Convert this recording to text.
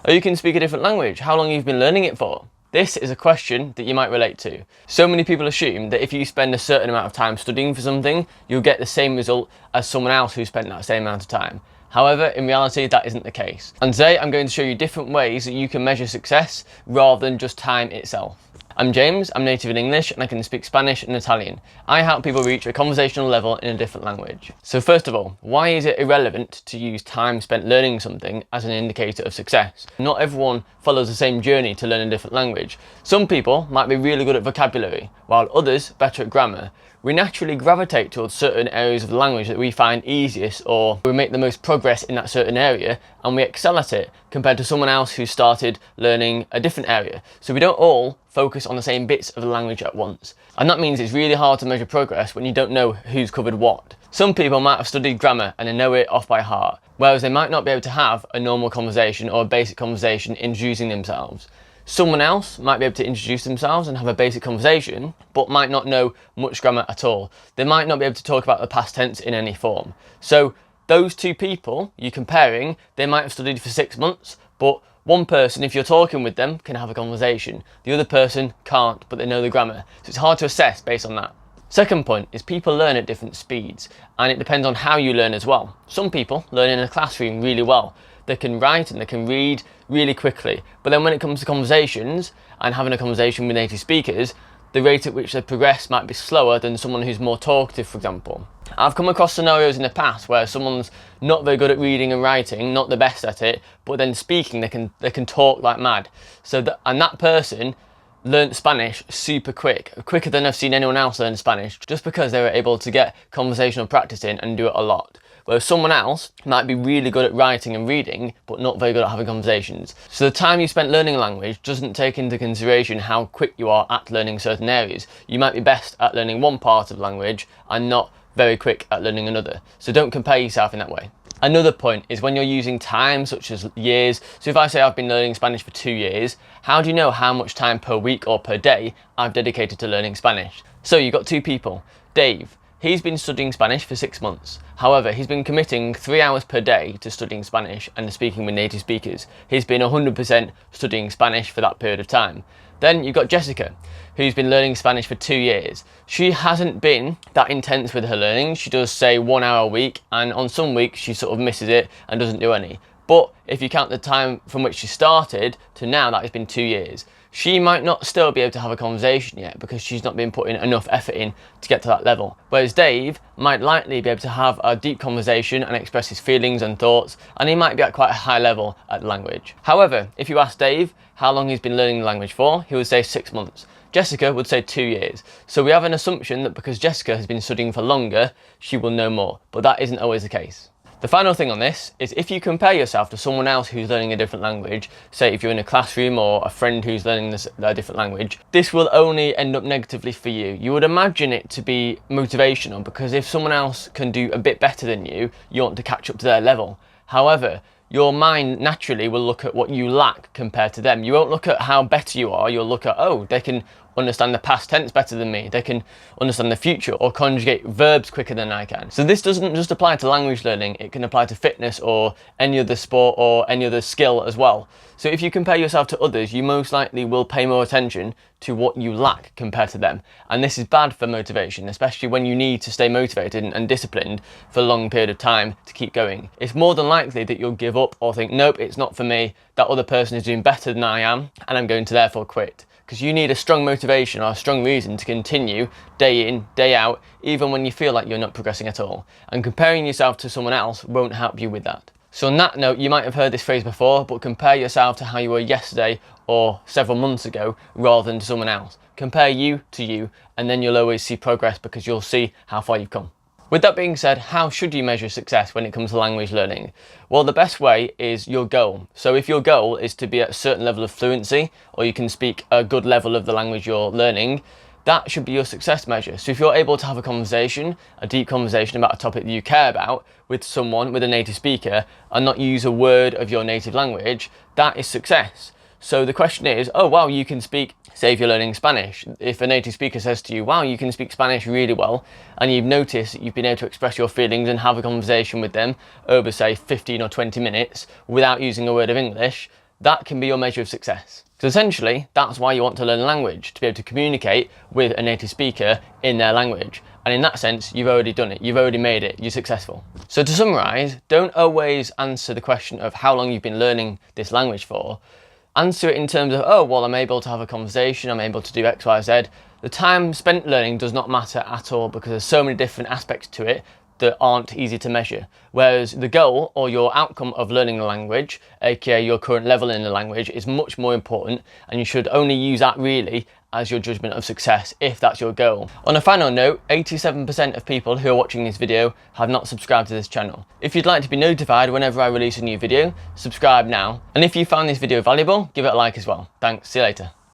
Or you can speak a different language. How long have you been learning it for? This is a question that you might relate to. So many people assume that if you spend a certain amount of time studying for something, you'll get the same result as someone else who spent that same amount of time. However, in reality, that isn't the case. And today I'm going to show you different ways that you can measure success rather than just time itself. I'm James, I'm native in English and I can speak Spanish and Italian. I help people reach a conversational level in a different language. So first of all, why is it irrelevant to use time spent learning something as an indicator of success? Not everyone follows the same journey to learn a different language. Some people might be really good at vocabulary, while others better at grammar. We naturally gravitate towards certain areas of the language that we find easiest, or we make the most progress in that certain area and we excel at it compared to someone else who started learning a different area. So we don't all focus on the same bits of the language at once. And that means it's really hard to measure progress when you don't know who's covered what. Some people might have studied grammar and they know it off by heart, whereas they might not be able to have a normal conversation or a basic conversation introducing themselves. Someone else might be able to introduce themselves and have a basic conversation, but might not know much grammar at all. They might not be able to talk about the past tense in any form. So those two people you're comparing, they might have studied for 6 months, but one person, if you're talking with them, can have a conversation. The other person can't, but they know the grammar. So it's hard to assess based on that. Second point is people learn at different speeds, and it depends on how you learn as well. Some people learn in a classroom really well. They can write and they can read really quickly. But then when it comes to conversations and having a conversation with native speakers, the rate at which they progress might be slower than someone who's more talkative, for example. I've come across scenarios in the past where someone's not very good at reading and writing, not the best at it, but then speaking they can talk like mad. And that person learnt Spanish super quicker than I've seen anyone else learn Spanish, just because they were able to get conversational practice in and do it a lot. Whereas someone else might be really good at writing and reading, but not very good at having conversations. So the time you spent learning a language doesn't take into consideration how quick you are at learning certain areas. You might be best at learning one part of language and not very quick at learning another. So don't compare yourself in that way. Another point is when you're using time, such as years. So if I say I've been learning Spanish for 2 years, how do you know how much time per week or per day I've dedicated to learning Spanish? So you've got two people. Dave. He's been studying Spanish for 6 months. However, he's been committing 3 hours per day to studying Spanish and speaking with native speakers. He's been 100% studying Spanish for that period of time. Then you've got Jessica, who's been learning Spanish for 2 years. She hasn't been that intense with her learning. She does say 1 hour a week, and on some weeks she sort of misses it and doesn't do any. But if you count the time from which she started to now, that has been 2 years. She might not still be able to have a conversation yet because she's not been putting enough effort in to get to that level. Whereas Dave might likely be able to have a deep conversation and express his feelings and thoughts, and he might be at quite a high level at the language. However, if you ask Dave how long he's been learning the language for, he would say 6 months. Jessica would say 2 years. So we have an assumption that because Jessica has been studying for longer, she will know more, but that isn't always the case. The final thing on this is if you compare yourself to someone else who's learning a different language, say if you're in a classroom or a friend who's learning a different language, this will only end up negatively for you. You would imagine it to be motivational because if someone else can do a bit better than you, you want to catch up to their level. However, your mind naturally will look at what you lack compared to them. You won't look at how better you are, you'll look at, oh, they can understand the past tense better than me, they can understand the future or conjugate verbs quicker than I can. So this doesn't just apply to language learning, it can apply to fitness or any other sport or any other skill as well. So if you compare yourself to others, you most likely will pay more attention to what you lack compared to them. And this is bad for motivation, especially when you need to stay motivated and disciplined for a long period of time to keep going. It's more than likely that you'll give up or think, nope, it's not for me, that other person is doing better than I am, and I'm going to therefore quit. Because you need a strong motivation or a strong reason to continue day in, day out, even when you feel like you're not progressing at all. And comparing yourself to someone else won't help you with that. So on that note, you might have heard this phrase before, but compare yourself to how you were yesterday or several months ago rather than to someone else. Compare you to you, and then you'll always see progress because you'll see how far you've come. With that being said, how should you measure success when it comes to language learning? Well, the best way is your goal. So if your goal is to be at a certain level of fluency, or you can speak a good level of the language you're learning, that should be your success measure. So if you're able to have a conversation, a deep conversation about a topic that you care about with someone, with a native speaker, and not use a word of your native language, that is success. So the question is, oh wow, you can speak, say if you're learning Spanish, if a native speaker says to you, wow, you can speak Spanish really well, and you've noticed that you've been able to express your feelings and have a conversation with them over say 15 or 20 minutes without using a word of English, that can be your measure of success. So essentially, that's why you want to learn a language, to be able to communicate with a native speaker in their language. And in that sense, you've already done it, you've already made it, you're successful. So to summarise, don't always answer the question of how long you've been learning this language for. Answer it in terms of, oh, well, I'm able to have a conversation, I'm able to do X, Y, Z. The time spent learning does not matter at all because there's so many different aspects to it that aren't easy to measure. Whereas the goal or your outcome of learning the language, aka your current level in the language, is much more important, and you should only use that really as your judgment of success if that's your goal. On a final note, 87% of people who are watching this video have not subscribed to this channel. If you'd like to be notified whenever I release a new video, subscribe now. And if you found this video valuable, give it a like as well. Thanks, see you later.